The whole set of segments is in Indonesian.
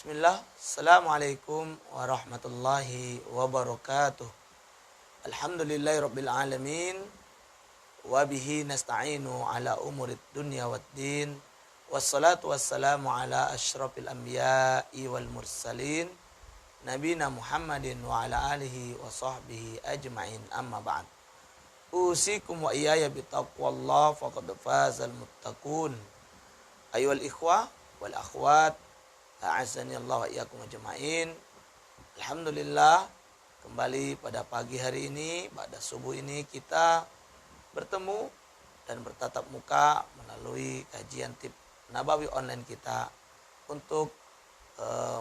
Bismillah, Assalamualaikum warahmatullahi wabarakatuh. Alhamdulillahi rabbil alamin. Wabihi nasta'inu ala umurid dunya waddin. Wassalatu wassalamu ala ashrafil anbiya'i wal mursalin. Nabina Muhammadin wa ala alihi wa sahbihi ajma'in, amma ba'd. Usikum wa iyaya bitaqwallah faqad fazal muttaqun. Ayyuhal ikhwah wal akhwat, a'azzani Allah wa iyyakum ajma'in. Alhamdulillah, kembali pada pagi hari ini, pada subuh ini kita bertemu dan bertatap muka melalui kajian tip Nabawi online kita untuk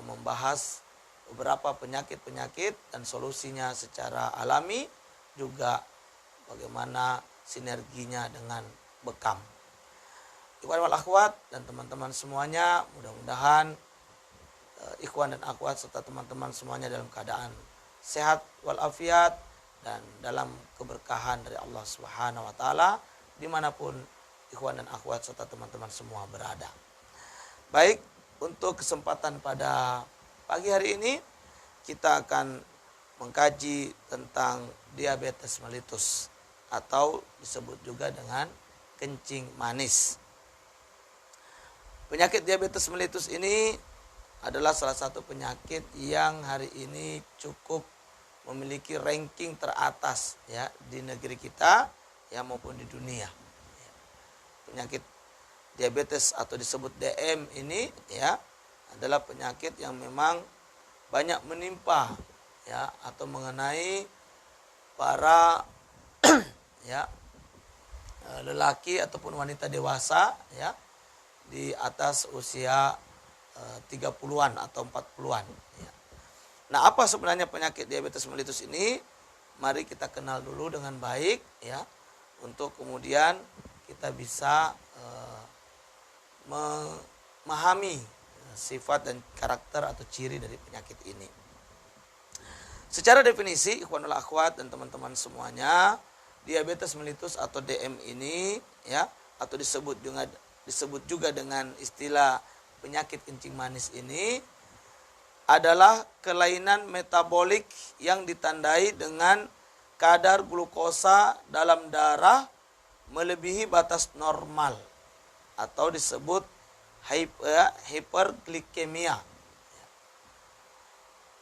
membahas beberapa penyakit-penyakit dan solusinya secara alami, juga bagaimana sinerginya dengan bekam. Ikhwan wal akhwat dan teman-teman semuanya, mudah-mudahan ikhwan dan akhwat serta teman-teman semuanya dalam keadaan sehat walafiat dan dalam keberkahan dari Allah Subhanahu wa taala dimanapun ikhwan dan akhwat serta teman-teman semua berada. Baik, untuk kesempatan pada pagi hari ini kita akan mengkaji tentang diabetes mellitus atau disebut juga dengan kencing manis. Penyakit diabetes mellitus ini adalah salah satu penyakit yang hari ini cukup memiliki ranking teratas ya di negeri kita ya maupun di dunia. Penyakit diabetes atau disebut DM ini ya adalah penyakit yang memang banyak menimpa ya atau mengenai para ya lelaki ataupun wanita dewasa ya di atas usia 30-an atau 40-an ya. Nah, apa sebenarnya penyakit diabetes mellitus ini? Mari kita kenal dulu dengan baik ya, untuk kemudian kita bisa memahami sifat dan karakter atau ciri dari penyakit ini. Secara definisi, ikhwanul akhwat dan teman-teman semuanya, diabetes mellitus atau DM ini ya, atau disebut juga dengan istilah penyakit kencing manis ini adalah kelainan metabolik yang ditandai dengan kadar glukosa dalam darah melebihi batas normal atau disebut hiperglikemia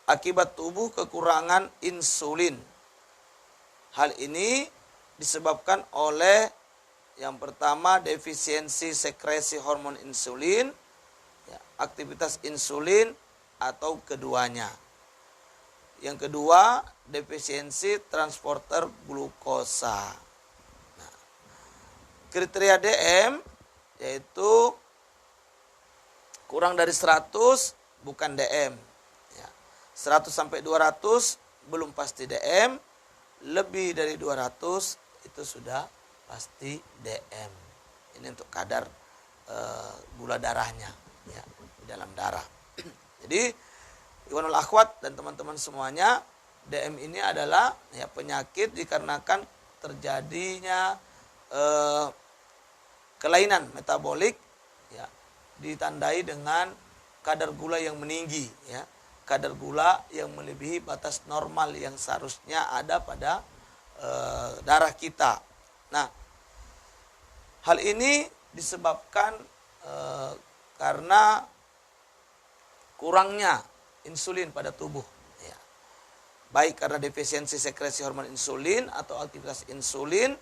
akibat tubuh kekurangan insulin. Hal ini disebabkan oleh yang pertama defisiensi sekresi hormon insulin, aktivitas insulin atau keduanya. Yang kedua, defisiensi transporter glukosa. Nah, kriteria DM yaitu kurang dari 100 bukan DM. Ya, 100 sampai 200 belum pasti DM, lebih dari 200 itu sudah pasti DM. Ini untuk kadar gula darahnya ya di dalam darah. Jadi ikhwanul akhwat dan teman-teman semuanya, DM ini adalah ya penyakit dikarenakan terjadinya kelainan metabolik ya ditandai dengan kadar gula yang meninggi ya, kadar gula yang melebihi batas normal yang seharusnya ada pada darah kita. Nah, hal ini disebabkan karena kurangnya insulin pada tubuh ya. Baik karena defisiensi sekresi hormon insulin atau aktivitas insulin,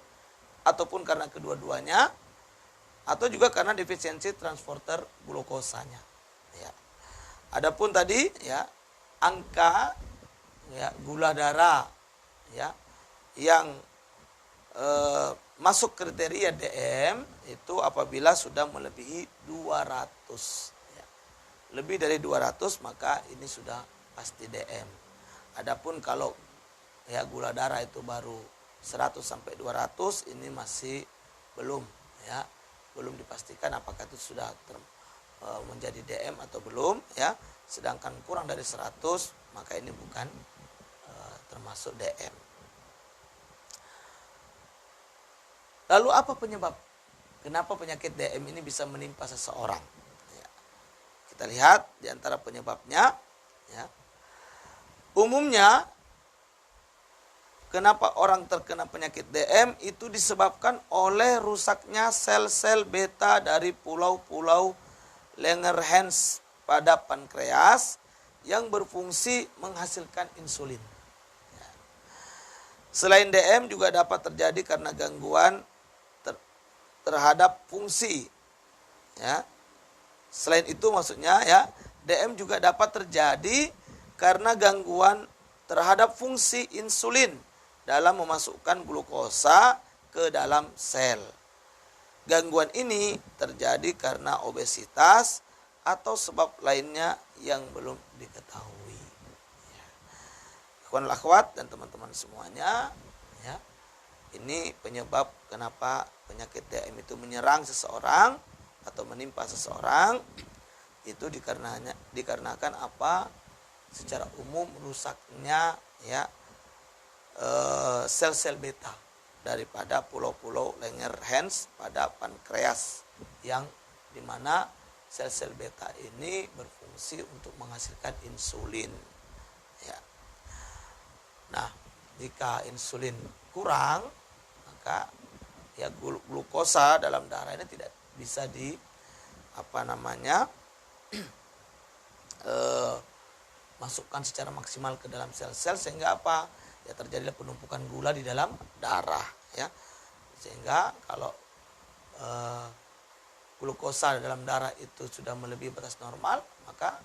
ataupun karena kedua-duanya, atau juga karena defisiensi transporter glukosanya ya. Adapun tadi ya angka ya gula darah ya yang masuk kriteria DM itu apabila sudah melebihi 200 ya. Lebih dari 200 maka ini sudah pasti DM. Adapun kalau ya gula darah itu baru 100 sampai 200 ini masih belum ya, belum dipastikan apakah itu sudah menjadi DM atau belum ya. Sedangkan kurang dari 100 maka ini bukan termasuk DM. Lalu apa penyebab? Kenapa penyakit DM ini bisa menimpa seseorang? Ya. Kita lihat di antara penyebabnya, ya. Umumnya kenapa orang terkena penyakit DM itu disebabkan oleh rusaknya sel-sel beta dari pulau-pulau Langerhans pada pankreas yang berfungsi menghasilkan insulin. Selain DM juga dapat terjadi karena gangguan terhadap fungsi. Ya. Selain itu maksudnya ya, DM juga dapat terjadi karena gangguan terhadap fungsi insulin dalam memasukkan glukosa ke dalam sel. Gangguan ini terjadi karena obesitas atau sebab lainnya yang belum diketahui. Ikhwan akhwat dan teman-teman semuanya, ya. Ini penyebab kenapa penyakit DM itu menyerang seseorang atau menimpa seseorang, itu dikarenakan apa? Secara umum rusaknya ya sel-sel beta daripada pulau-pulau Langerhans pada pankreas, yang dimana sel-sel beta ini berfungsi untuk menghasilkan insulin. Ya. Nah, jika insulin kurang, maka ya glukosa dalam darah ini tidak bisa masukkan secara maksimal ke dalam sel-sel, sehingga apa? Ya terjadilah penumpukan gula di dalam darah, ya. Sehingga kalau glukosa dalam darah itu sudah melebihi batas normal, maka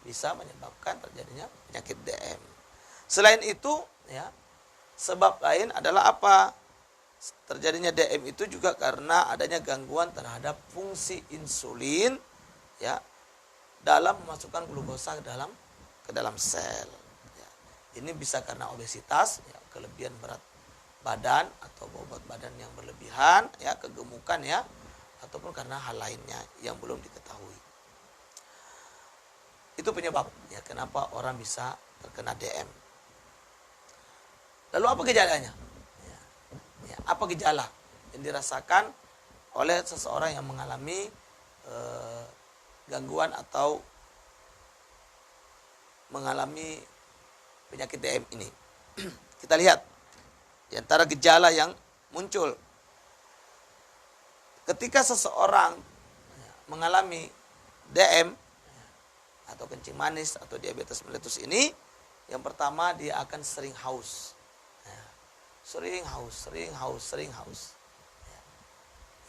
bisa menyebabkan terjadinya penyakit DM. Selain itu, ya, sebab lain adalah apa? Terjadinya DM itu juga karena adanya gangguan terhadap fungsi insulin, ya, dalam memasukkan glukosa ke dalam sel. Ya. Ini bisa karena obesitas, ya, kelebihan berat badan atau bobot badan yang berlebihan, ya, kegemukan, ya, ataupun karena hal lainnya yang belum diketahui. Itu penyebab, ya, kenapa orang bisa terkena DM. Lalu apa gejalanya? Ya, apa gejala yang dirasakan oleh seseorang yang mengalami gangguan atau mengalami penyakit DM ini? Kita lihat di antara gejala yang muncul ketika seseorang mengalami DM atau kencing manis atau diabetes mellitus ini. Yang pertama, dia akan sering haus. Sering haus. Ya.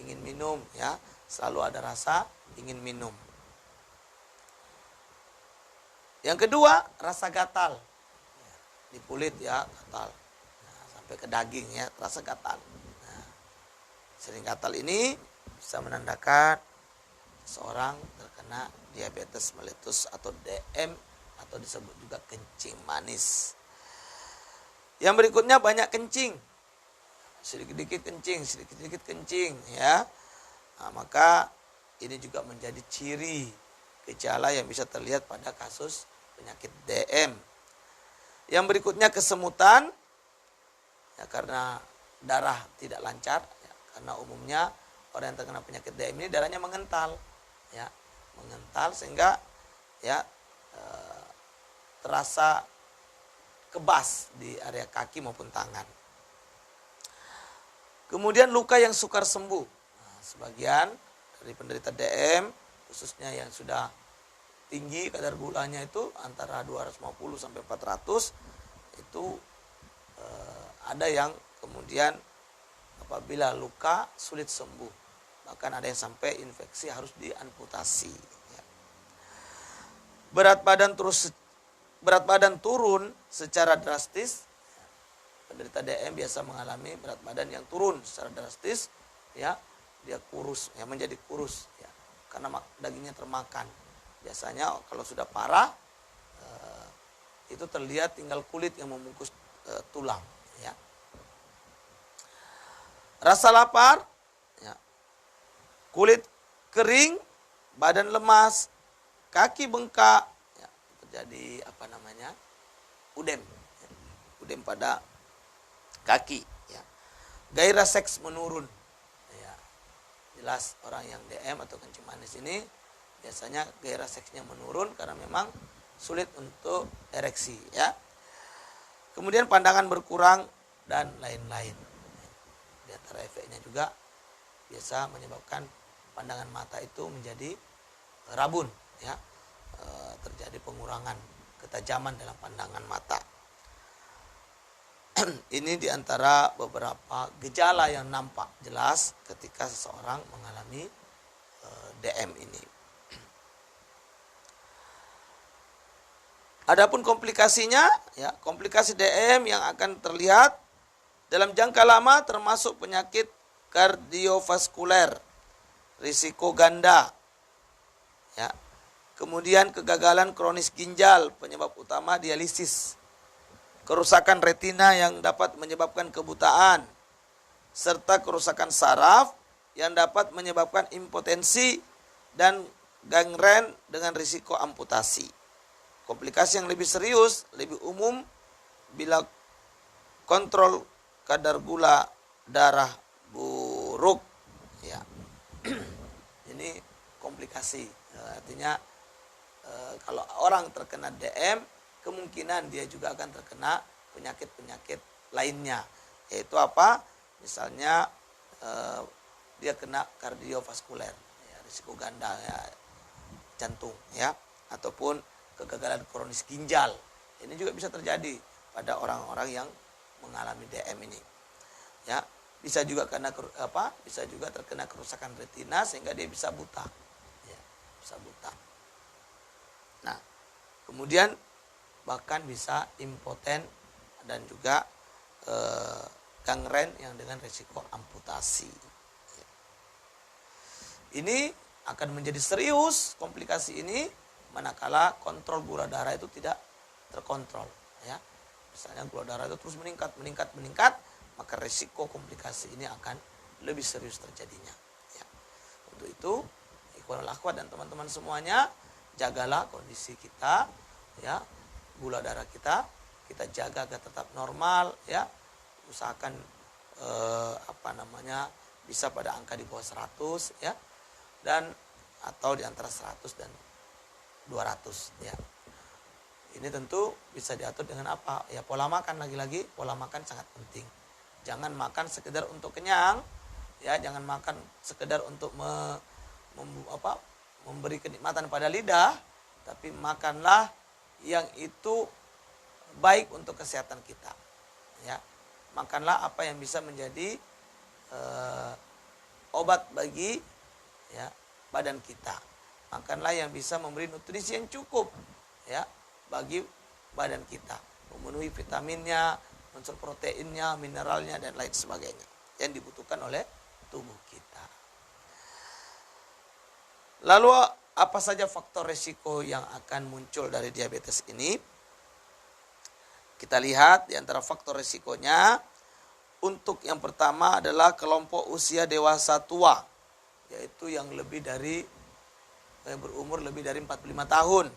Ingin minum, ya, selalu ada rasa ingin minum. Yang kedua, rasa gatal. Ya, di kulit, ya, gatal. Nah, sampai ke daging, ya, rasa gatal. Nah, sering gatal ini bisa menandakan seorang terkena diabetes mellitus atau DM atau disebut juga kencing manis. Yang berikutnya, banyak kencing. Sedikit-sedikit kencing, ya. Nah, maka ini juga menjadi ciri gejala yang bisa terlihat pada kasus penyakit DM. Yang berikutnya, kesemutan, ya, karena darah tidak lancar, ya, karena umumnya orang yang terkena penyakit DM ini darahnya mengental, ya, sehingga, ya, terasa kebas di area kaki maupun tangan. Kemudian luka yang sukar sembuh. Nah, sebagian dari penderita DM, khususnya yang sudah tinggi kadar gulanya itu antara 250 sampai 400, itu ada yang kemudian apabila luka sulit sembuh. Bahkan ada yang sampai infeksi harus diamputasi. Ya. Berat badan turun secara drastis. Penderita DM biasa mengalami berat badan yang turun secara drastis, ya, dia kurus, ya, menjadi kurus, ya, karena dagingnya termakan. Biasanya kalau sudah parah, itu terlihat tinggal kulit yang membungkus tulang, ya. Rasa lapar, ya, kulit kering, badan lemas, kaki bengkak, ya, terjadi udem pada kaki, ya. Gairah seks menurun, ya. Jelas orang yang DM atau kencing manis ini biasanya gairah seksnya menurun karena memang sulit untuk ereksi ya. Kemudian pandangan berkurang dan lain-lain. Di antara efeknya juga biasa menyebabkan pandangan mata itu menjadi rabun ya. Terjadi pengurangan ketajaman dalam pandangan mata. Ini diantara beberapa gejala yang nampak jelas ketika seseorang mengalami DM ini. Adapun komplikasinya, ya, komplikasi DM yang akan terlihat dalam jangka lama termasuk penyakit kardiovaskuler, risiko ganda, ya. Kemudian kegagalan kronis ginjal, penyebab utama dialisis. Kerusakan retina yang dapat menyebabkan kebutaan, serta kerusakan saraf yang dapat menyebabkan impotensi dan gangren dengan risiko amputasi. Komplikasi yang lebih serius, lebih umum bila kontrol kadar gula darah buruk. Ya. Ini komplikasi. Artinya kalau orang terkena DM, kemungkinan dia juga akan terkena penyakit-penyakit lainnya. Yaitu apa? Misalnya dia kena kardiovaskuler, ya, risiko ganda ya, jantung, ya, ataupun kegagalan kronis ginjal. Ini juga bisa terjadi pada orang-orang yang mengalami DM ini. Ya, bisa juga bisa juga terkena kerusakan retina sehingga dia bisa buta. Ya, bisa buta. Nah, kemudian bahkan bisa impoten dan juga gangren yang dengan risiko amputasi. Ini akan menjadi serius komplikasi ini manakala kontrol gula darah itu tidak terkontrol. Ya, misalnya gula darah itu terus meningkat, maka risiko komplikasi ini akan lebih serius terjadinya. Ya. Untuk itu, ikhwanul akhwat dan teman-teman semuanya, jagalah kondisi kita, ya. Gula darah kita jaga agar tetap normal, ya. Usahakan bisa pada angka di bawah 100, ya. Dan atau di antara 100 dan 200, ya. Ini tentu bisa diatur dengan apa? Ya, pola makan, lagi-lagi pola makan sangat penting. Jangan makan sekedar untuk kenyang, ya, jangan makan sekedar untuk memberi kenikmatan pada lidah, tapi makanlah yang itu baik untuk kesehatan kita. Ya, makanlah apa yang bisa menjadi obat bagi, ya, badan kita. Makanlah yang bisa memberi nutrisi yang cukup, ya, bagi badan kita, memenuhi vitaminnya, unsur proteinnya, mineralnya dan lain sebagainya yang dibutuhkan oleh tubuh kita. Lalu apa saja faktor risiko yang akan muncul dari diabetes ini? Kita lihat di antara faktor risikonya. Untuk yang pertama adalah kelompok usia dewasa tua, yaitu yang berumur lebih dari 45 tahun.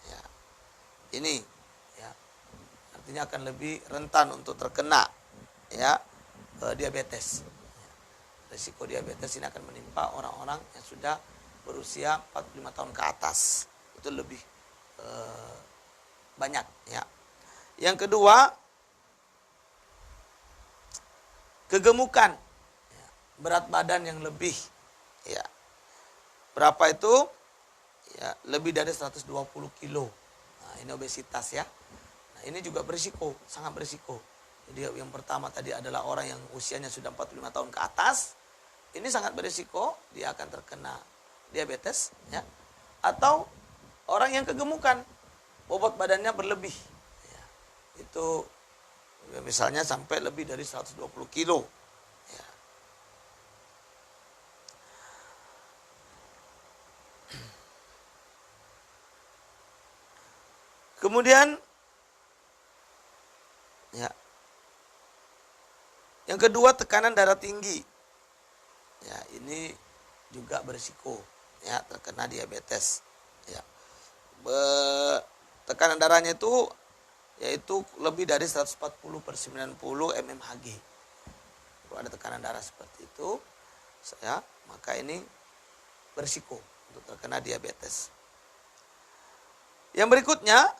Ya. Ini, ya, artinya akan lebih rentan untuk terkena, ya, diabetes. Ya. Risiko diabetes ini akan menimpa orang-orang yang sudah berusia 45 tahun ke atas. Itu lebih banyak, ya. Yang kedua, kegemukan, ya, berat badan yang lebih, ya. Berapa itu? Ya, lebih dari 120 kilo. Nah, ini obesitas, ya. Nah, ini juga berisiko, sangat berisiko. Jadi yang pertama tadi adalah orang yang usianya sudah 45 tahun ke atas. Ini sangat berisiko, dia akan terkena diabetes, ya. Atau orang yang kegemukan, bobot badannya berlebih, ya. Itu misalnya sampai lebih dari 120 kilo, ya. Kemudian, ya, yang kedua tekanan darah tinggi, ya, ini juga berisiko, ya, terkena diabetes, ya. Tekanan darahnya itu yaitu lebih dari 140/90 mmHg. Kalau ada tekanan darah seperti itu, maka ini berisiko, untuk terkena diabetes. Yang berikutnya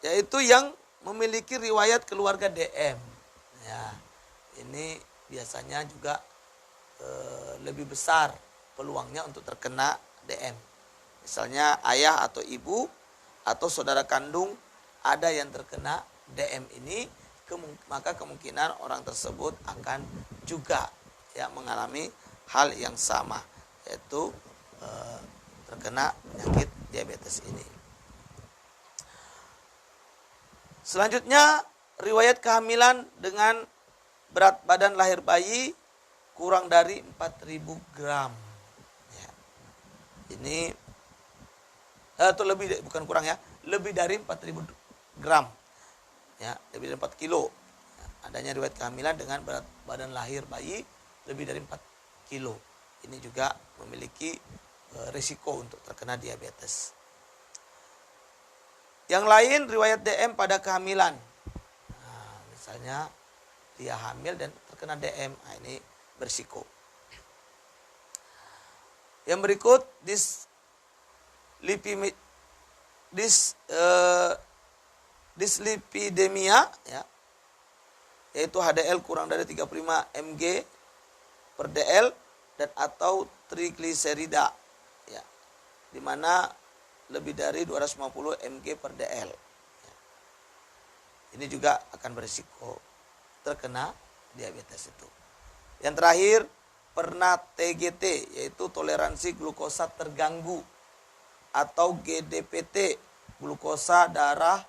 yaitu yang memiliki riwayat keluarga DM. Ya, ini biasanya juga lebih besar peluangnya untuk terkena DM. Misalnya ayah atau ibu atau saudara kandung ada yang terkena DM ini, maka kemungkinan orang tersebut akan juga ya mengalami hal yang sama, yaitu terkena penyakit diabetes ini. Selanjutnya, riwayat kehamilan dengan berat badan lahir bayi kurang dari 4.000 gram. Ya. Ini atau lebih, bukan kurang ya, lebih dari 4.000 gram. Ya, lebih dari 4 kilo. Ya, adanya riwayat kehamilan dengan berat badan lahir bayi lebih dari 4 kilo. Ini juga memiliki risiko untuk terkena diabetes. Yang lain riwayat DM pada kehamilan. Nah, misalnya dia hamil dan terkena DM, nah ini berisiko. Yang berikut dislipidemia, ya, yaitu HDL kurang dari 35 mg per dl dan atau trigliserida, ya, di mana lebih dari 250 mg per dl. Ya. Ini juga akan berisiko terkena diabetes itu. Yang terakhir, pernah TGT, yaitu toleransi glukosa terganggu, atau GDPT, glukosa darah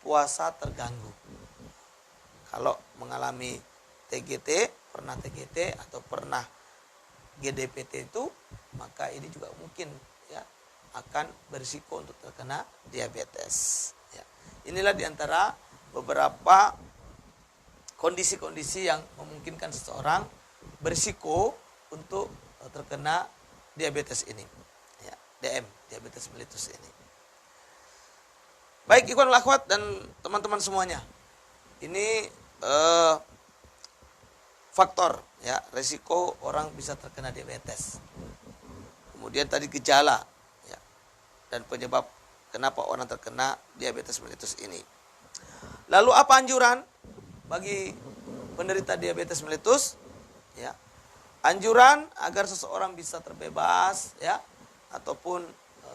puasa terganggu. Kalau mengalami TGT, pernah TGT atau pernah GDPT itu, maka ini juga mungkin ya akan berisiko untuk terkena diabetes. Ya. Inilah diantara beberapa kondisi-kondisi yang memungkinkan seseorang berisiko untuk terkena diabetes ini. Ya, DM, diabetes mellitus ini. Baik ikhwan wal akhwat dan teman-teman semuanya. Ini faktor ya risiko orang bisa terkena diabetes. Kemudian tadi gejala ya, dan penyebab kenapa orang terkena diabetes mellitus ini. Lalu apa anjuran bagi penderita diabetes mellitus? Ya. Anjuran agar seseorang bisa terbebas ya ataupun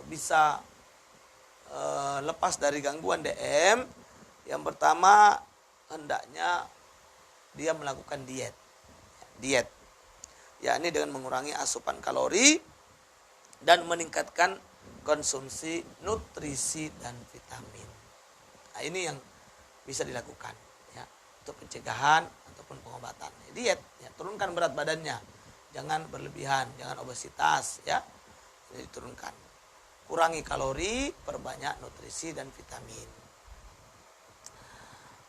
bisa lepas dari gangguan DM. Yang pertama, hendaknya dia melakukan diet, yakni dengan mengurangi asupan kalori dan meningkatkan konsumsi nutrisi dan vitamin. Nah, ini yang bisa dilakukan ya untuk pencegahan ataupun pengobatan. Diet, ya, turunkan berat badannya, jangan berlebihan, jangan obesitas, ya, ini diturunkan. Kurangi kalori, perbanyak nutrisi dan vitamin.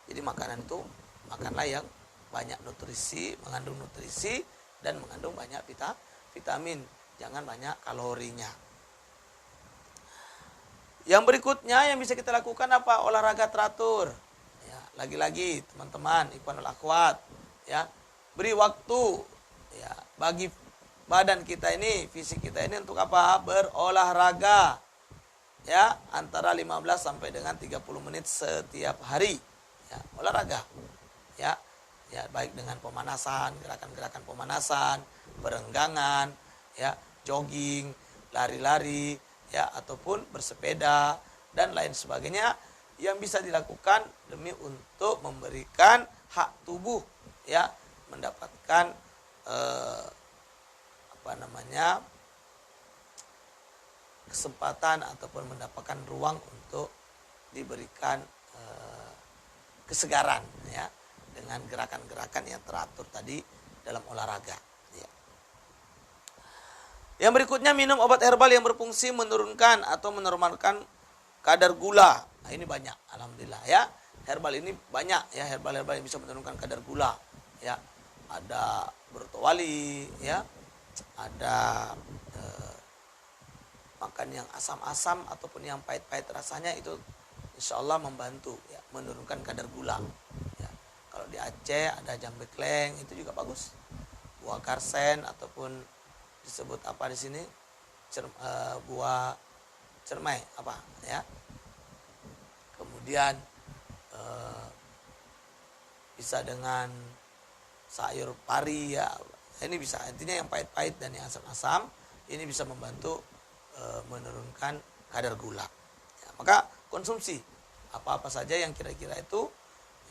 Jadi makanan itu makanlah yang banyak nutrisi, mengandung nutrisi dan mengandung banyak vitamin, jangan banyak kalorinya. Yang berikutnya yang bisa kita lakukan apa? Olahraga teratur. Ya, lagi-lagi teman-teman, ikhwan wal akhwat, ya, beri waktu ya bagi badan kita ini, fisik kita ini untuk apa? Berolahraga. Ya, antara 15 sampai dengan 30 menit setiap hari. Ya, olahraga. Ya. Ya, baik dengan pemanasan, gerakan-gerakan pemanasan, perenggangan, ya, jogging, lari-lari, ya, ataupun bersepeda dan lain sebagainya yang bisa dilakukan demi untuk memberikan hak tubuh, ya, mendapatkan kesempatan ataupun mendapatkan ruang untuk diberikan kesegaran, ya, dengan gerakan-gerakan yang teratur tadi dalam olahraga. Ya. Yang berikutnya, minum obat herbal yang berfungsi menurunkan atau menormalkan kadar gula. Nah, ini banyak, alhamdulillah ya. Herbal ini banyak ya, herbal-herbal yang bisa menurunkan kadar gula. Ya, ada bertowali, ya, ada makan yang asam-asam ataupun yang pahit-pahit rasanya itu insya Allah membantu ya, menurunkan kadar gula. Ya. Kalau di Aceh ada jambekleng, itu juga bagus. Buah karsen ataupun disebut apa di sini? buah cermai apa ya. Kemudian bisa dengan sayur pari ya. Ini bisa, intinya yang pahit-pahit dan yang asam-asam ini bisa membantu menurunkan kadar gula. Ya, maka konsumsi apa-apa saja yang kira-kira itu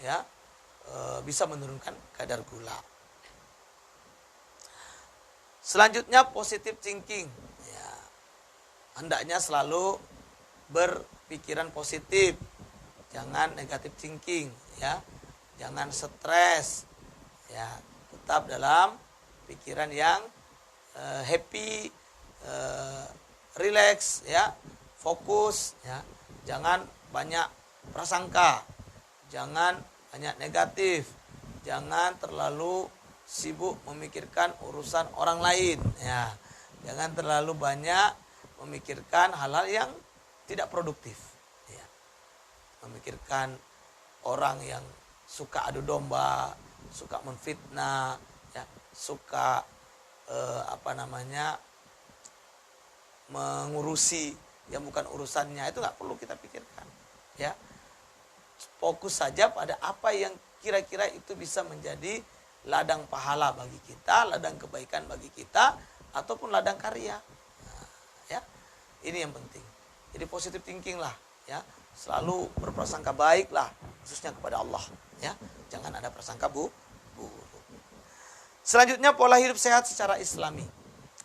ya bisa menurunkan kadar gula. Selanjutnya positive thinking. Ya, hendaknya selalu berpikiran positif, jangan negative thinking, ya, jangan stres, ya, tetap dalam pikiran yang happy, relax, ya, fokus, ya, jangan banyak prasangka, jangan banyak negatif, jangan terlalu sibuk memikirkan urusan orang lain, ya, jangan terlalu banyak memikirkan hal-hal yang tidak produktif, ya, memikirkan orang yang suka adu domba, suka menfitnah, ya, suka mengurusi yang bukan urusannya, itu nggak perlu kita pikirkan, ya. Fokus saja pada apa yang kira-kira itu bisa menjadi ladang pahala bagi kita, ladang kebaikan bagi kita, ataupun ladang karya. Nah, ya, ini yang penting. Jadi positive thinking lah, ya, selalu berprasangka baik lah, khususnya kepada Allah, ya, jangan ada prasangka buruk. Selanjutnya pola hidup sehat secara Islami,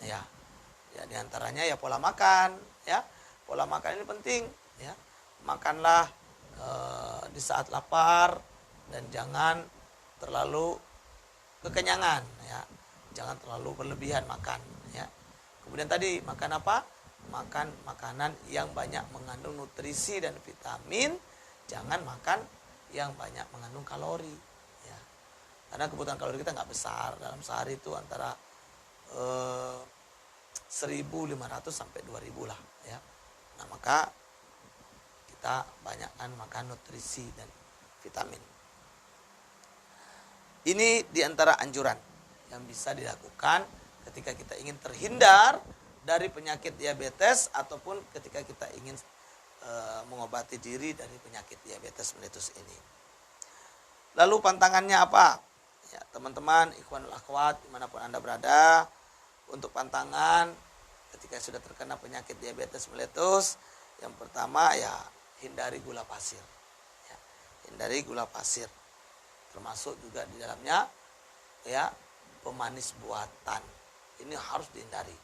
ya, ya diantaranya ya pola makan, ya, pola makan ini penting, ya, makanlah di saat lapar dan jangan terlalu kekenyangan, ya, jangan terlalu berlebihan makan, ya. Kemudian tadi makan apa? Makan makanan yang banyak mengandung nutrisi dan vitamin, jangan makan yang banyak mengandung kalori, ya. Karena kebutuhan kalori kita nggak besar, dalam sehari itu antara 1.500 sampai 2.000 lah, ya. Nah, maka kita banyakkan makan nutrisi dan vitamin. Ini diantara anjuran yang bisa dilakukan ketika kita ingin terhindar dari penyakit diabetes ataupun ketika kita ingin mengobati diri dari penyakit diabetes mellitus ini. Lalu pantangannya apa? Ya, teman-teman, ikhwanul akhwat dimanapun Anda berada, untuk pantangan ketika sudah terkena penyakit diabetes mellitus, yang pertama ya hindari gula pasir, ya, hindari gula pasir, termasuk juga di dalamnya ya pemanis buatan, ini harus dihindari,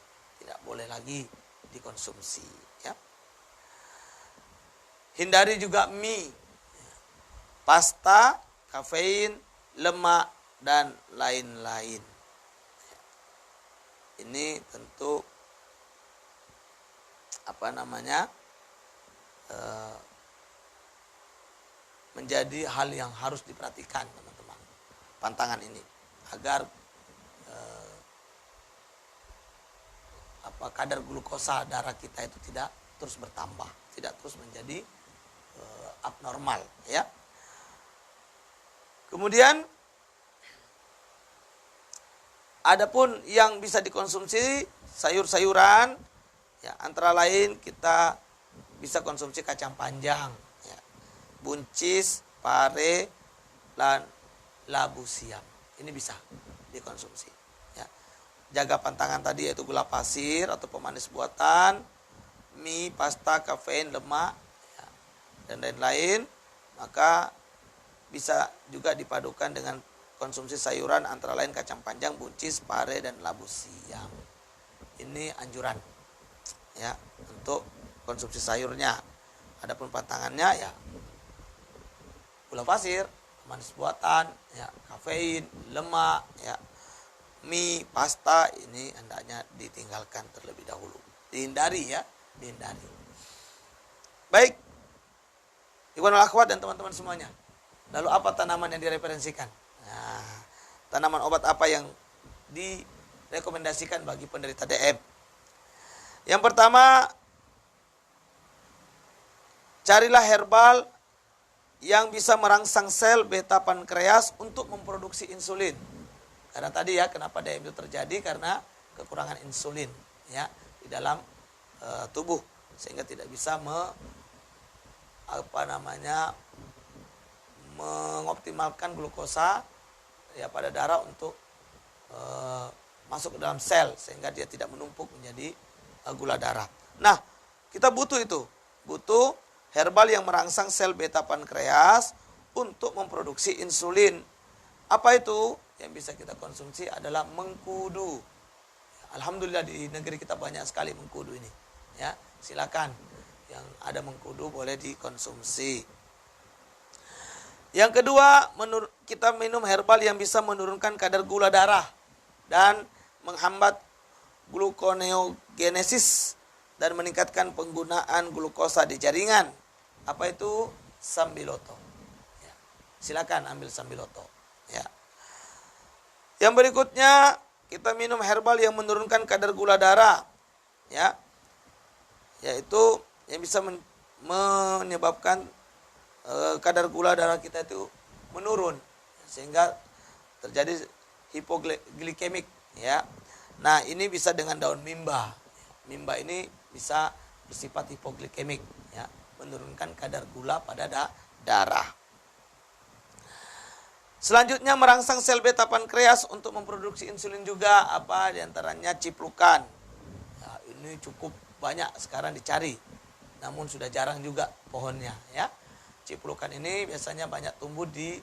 tidak boleh lagi dikonsumsi, ya. Hindari juga mie, pasta, kafein, lemak dan lain-lain. Ini tentu menjadi hal yang harus diperhatikan, teman-teman, pantangan ini, agar kadar glukosa darah kita itu tidak terus bertambah, tidak terus menjadi abnormal, ya. Kemudian adapun yang bisa dikonsumsi sayur-sayuran, ya, antara lain kita bisa konsumsi kacang panjang, ya, buncis, pare, dan labu siam. Ini bisa dikonsumsi, ya. Jaga pantangan tadi yaitu gula pasir atau pemanis buatan, mie, pasta, kafein, lemak, ya, dan lain-lain. Maka bisa juga dipadukan dengan konsumsi sayuran antara lain kacang panjang, buncis, pare, dan labu siam. Ini anjuran, ya, untuk konsumsi sayurnya. Adapun pantangannya ya gula pasir, manis buatan, ya, kafein, lemak, ya, mie, pasta, ini hendaknya ditinggalkan terlebih dahulu. Dihindari, ya, dihindari. Baik, ikhwanul akhwat dan teman-teman semuanya. Lalu apa tanaman yang direferensikan? Nah, tanaman obat apa yang direkomendasikan bagi penderita DM? Yang pertama, carilah herbal yang bisa merangsang sel beta pankreas untuk memproduksi insulin. Karena tadi ya, kenapa DM itu terjadi? Karena kekurangan insulin, ya, di dalam tubuh sehingga tidak bisa mengoptimalkan glukosa ya pada darah untuk masuk ke dalam sel sehingga dia tidak menumpuk menjadi gula darah. Nah, kita butuh herbal yang merangsang sel beta pankreas untuk memproduksi insulin. Apa itu? Yang bisa kita konsumsi adalah mengkudu. Alhamdulillah di negeri kita banyak sekali mengkudu ini. Ya, silakan yang ada mengkudu boleh dikonsumsi. Yang kedua, kita minum herbal yang bisa menurunkan kadar gula darah dan menghambat gluconeogenesis dan meningkatkan penggunaan glukosa di jaringan. Apa itu? Sambiloto. Ya, silakan ambil sambiloto. Ya. Yang berikutnya, kita minum herbal yang menurunkan kadar gula darah. Ya. Yaitu yang bisa menyebabkan kadar gula darah kita itu menurun sehingga terjadi hipoglikemik, ya. Nah, ini bisa dengan daun mimba. Mimba ini bisa bersifat hipoglikemik, ya, menurunkan kadar gula pada darah. Selanjutnya merangsang sel beta pankreas untuk memproduksi insulin juga, apa diantaranya ciplukan. Ya, ini cukup banyak sekarang dicari, namun sudah jarang juga pohonnya, ya. Ciplukan ini biasanya banyak tumbuh di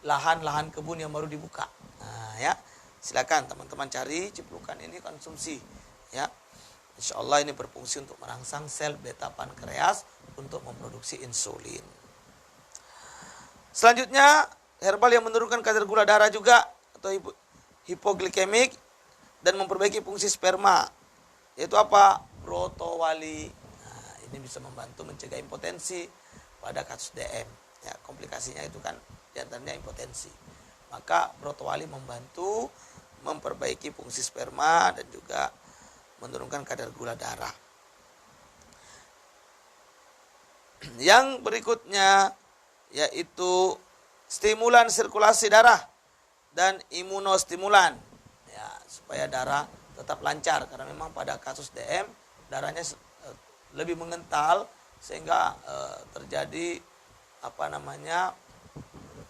lahan-lahan kebun yang baru dibuka. Nah, ya, silakan teman-teman cari ciplukan ini konsumsi, ya. Insya Allah ini berfungsi untuk merangsang sel beta pankreas untuk memproduksi insulin. Selanjutnya herbal yang menurunkan kadar gula darah juga atau hipoglikemik dan memperbaiki fungsi sperma, yaitu apa? Brotowali. Nah, ini bisa membantu mencegah impotensi pada kasus DM. Ya, komplikasinya itu kan diantaranya impotensi. Maka brotowali membantu memperbaiki fungsi sperma dan juga menurunkan kadar gula darah. Yang berikutnya yaitu stimulan sirkulasi darah dan imunostimulan, ya, supaya darah tetap lancar karena memang pada kasus DM darahnya lebih mengental sehingga terjadi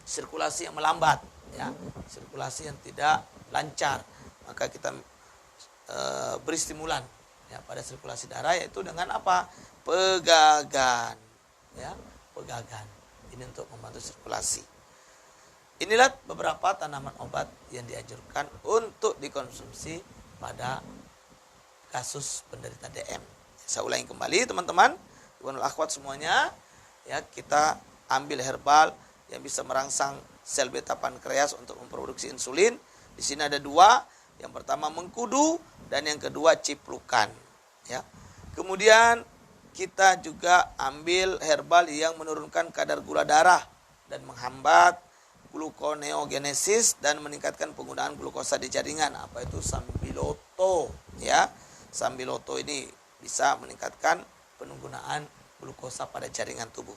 sirkulasi yang melambat, ya, sirkulasi yang tidak lancar. Maka kita beri stimulan, ya, pada sirkulasi darah, yaitu dengan apa? Pegagan, ya, pegagan. Ini untuk membantu sirkulasi. Inilah beberapa tanaman obat yang dianjurkan untuk dikonsumsi pada kasus penderita DM. Saya ulangi kembali teman-teman, ikhwanul akhwat semuanya, ya, kita ambil herbal yang bisa merangsang sel beta pankreas untuk memproduksi insulin. Di sini ada dua, yang pertama mengkudu dan yang kedua ciplukan, ya. Kemudian kita juga ambil herbal yang menurunkan kadar gula darah dan menghambat gluconeogenesis dan meningkatkan penggunaan glukosa di jaringan. Apa itu? Sambiloto, ya. Sambiloto ini bisa meningkatkan penggunaan glukosa pada jaringan tubuh.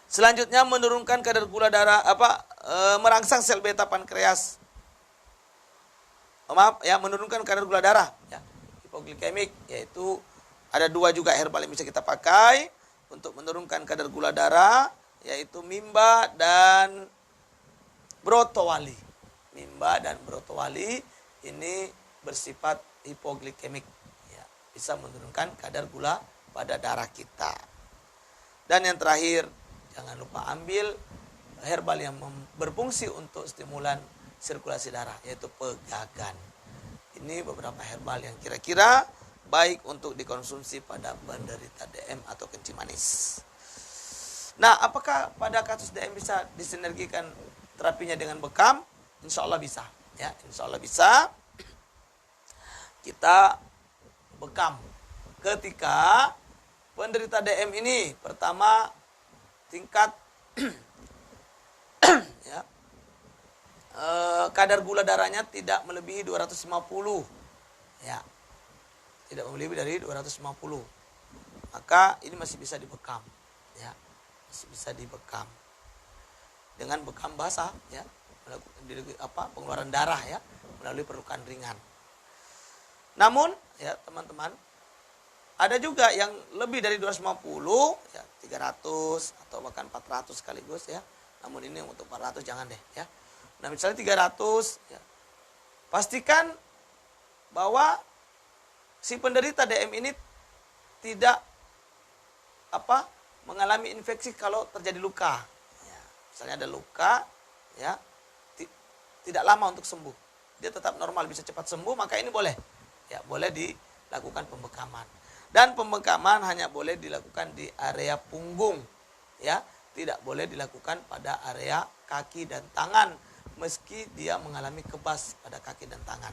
Selanjutnya menurunkan kadar gula darah, merangsang sel beta pankreas. Menurunkan kadar gula darah, ya. Hipoglikemik, yaitu ada dua juga herbal yang bisa kita pakai untuk menurunkan kadar gula darah, yaitu mimba dan brotowali. Mimba dan brotowali ini bersifat hipoglikemik, ya, bisa menurunkan kadar gula pada darah kita. Dan yang terakhir, jangan lupa ambil herbal yang berfungsi untuk stimulan sirkulasi darah, yaitu pegagan. Ini beberapa herbal yang kira-kira baik untuk dikonsumsi pada penderita DM atau kencing manis. Nah, apakah pada kasus DM bisa disinergikan terapinya dengan bekam? Insya Allah bisa, ya, insya Allah bisa. Kita bekam ketika penderita DM ini pertama tingkat ya, kadar gula darahnya tidak melebihi 250, ya, tidak melebihi dari 250, maka ini masih bisa dibekam, ya, masih bisa dibekam dengan bekam basah, ya, pengeluaran darah, ya, melalui pelukan ringan. Namun, ya teman-teman, Ada juga yang lebih dari 250, ya 300 atau bahkan 400 sekaligus ya. Namun ini untuk 400 jangan deh ya. Nah misalnya 300 ya. Pastikan bahwa si penderita DM ini tidak mengalami infeksi kalau terjadi luka. Ya, misalnya ada luka ya tidak lama untuk sembuh. Dia tetap normal bisa cepat sembuh, maka ini boleh. Ya, boleh dilakukan pembekaman. Dan pembekaman hanya boleh dilakukan di area punggung, ya, tidak boleh dilakukan pada area kaki dan tangan, meski dia mengalami kebas pada kaki dan tangan.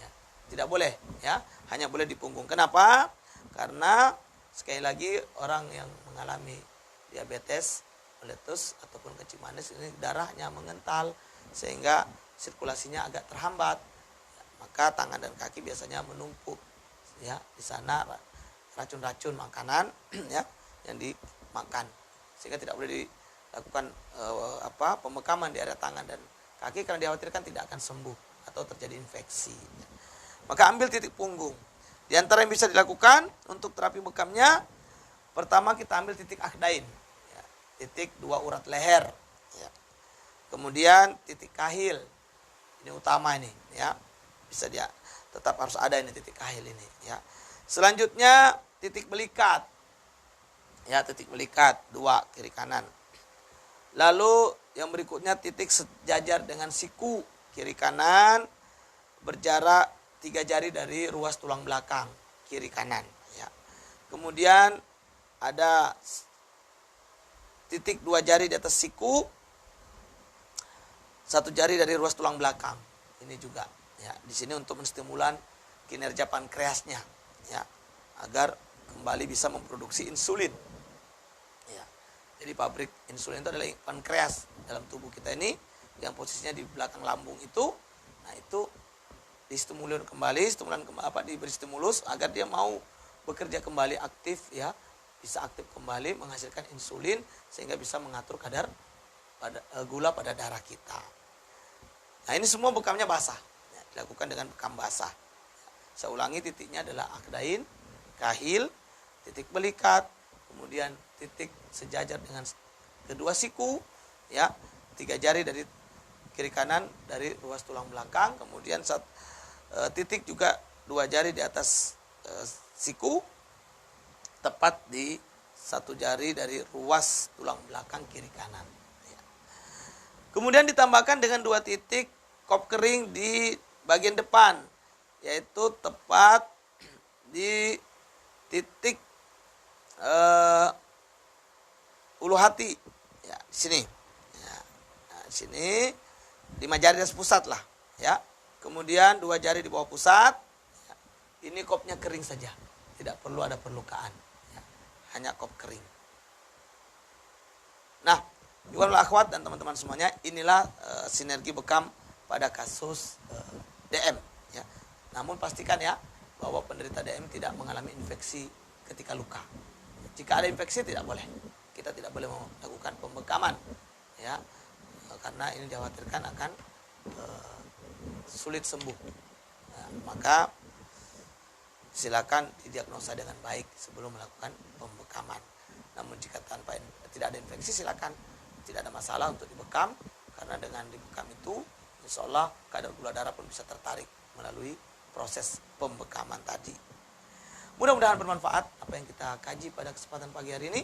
Ya, tidak boleh, ya, hanya boleh di punggung. Kenapa? Karena sekali lagi orang yang mengalami diabetes meletus ataupun kencing manis ini darahnya mengental sehingga sirkulasinya agak terhambat. Ya, maka tangan dan kaki biasanya menumpuk, ya, di sana racun-racun makanan ya yang dimakan, sehingga tidak boleh dilakukan pembekaman di area tangan dan kaki karena dikhawatirkan tidak akan sembuh atau terjadi infeksi. Maka ambil titik punggung. Di antara yang bisa dilakukan untuk terapi bekamnya, pertama kita ambil titik akdain, ya, titik 2 urat leher, ya. Kemudian titik kahil, ini utama ini, ya, bisa dia tetap harus ada ini titik kahil ini, ya. Selanjutnya titik belikat, ya, titik belikat 2 kiri kanan. Lalu yang berikutnya titik sejajar dengan siku kiri kanan berjarak 3 jari dari ruas tulang belakang kiri kanan, ya. Kemudian ada titik 2 jari di atas siku, 1 jari dari ruas tulang belakang. Ini juga, ya, di sini untuk menstimulan kinerja pankreasnya, ya, agar kembali bisa memproduksi insulin. Ya. Jadi pabrik insulin itu adalah pankreas dalam tubuh kita ini yang posisinya di belakang lambung itu. Nah, itu distimulir kembali, diberi stimulus agar dia mau bekerja kembali aktif, ya, bisa aktif kembali menghasilkan insulin sehingga bisa mengatur kadar gula pada darah kita. Nah, ini semua bekamnya basah, ya, dilakukan dengan bekam basah. Saya ulangi, titiknya adalah akdain, kahil, titik belikat, kemudian titik sejajar dengan kedua siku, ya, 3 jari dari kiri kanan dari ruas tulang belakang, kemudian titik juga 2 jari di atas siku, tepat di 1 jari dari ruas tulang belakang kiri kanan. Ya. Kemudian ditambahkan dengan 2 titik kop kering di bagian depan, yaitu tepat di titik ulu hati, ya, di sini, ya. Nah, di sini 5 jari di atas pusat lah, ya. Kemudian 2 jari di bawah pusat, ya. Ini kopnya kering saja, tidak perlu ada perlukaan, ya. Hanya kop kering. Nah, ikhwanul akhwat dan teman-teman semuanya, inilah sinergi bekam pada kasus DM, ya. Namun pastikan, ya, bahwa penderita DM tidak mengalami infeksi ketika luka. Jika ada infeksi tidak boleh. Kita tidak boleh melakukan pembekaman, ya, karena ini dikhawatirkan akan sulit sembuh. Nah, maka silakan didiagnosa dengan baik sebelum melakukan pembekaman. Namun jika tidak ada infeksi, silakan, tidak ada masalah untuk dibekam, karena dengan dibekam itu insya Allah kadar gula darah pun bisa tertarik melalui proses pembekaman tadi. Mudah-mudahan bermanfaat apa yang kita kaji pada kesempatan pagi hari ini,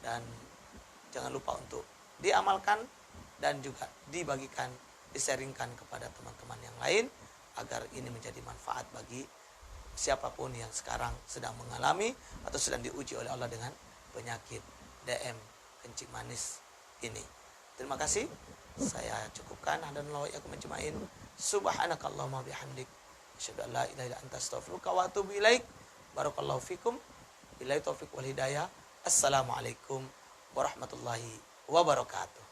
dan jangan lupa untuk diamalkan dan juga dibagikan, disaringkan kepada teman-teman yang lain agar ini menjadi manfaat bagi siapapun yang sekarang sedang mengalami atau sedang diuji oleh Allah dengan penyakit DM kencing manis ini. Terima kasih. Saya cukupkan. Hadanallahu wa iyyakum ajmain. Subhanakallahumma bihamdik, asyhadu an la ilaha illa anta, astaghfiruka wa atubu ilaik. Barakallahu fikum. Billahi taufiq wal hidayah. Assalamualaikum warahmatullahi wabarakatuh.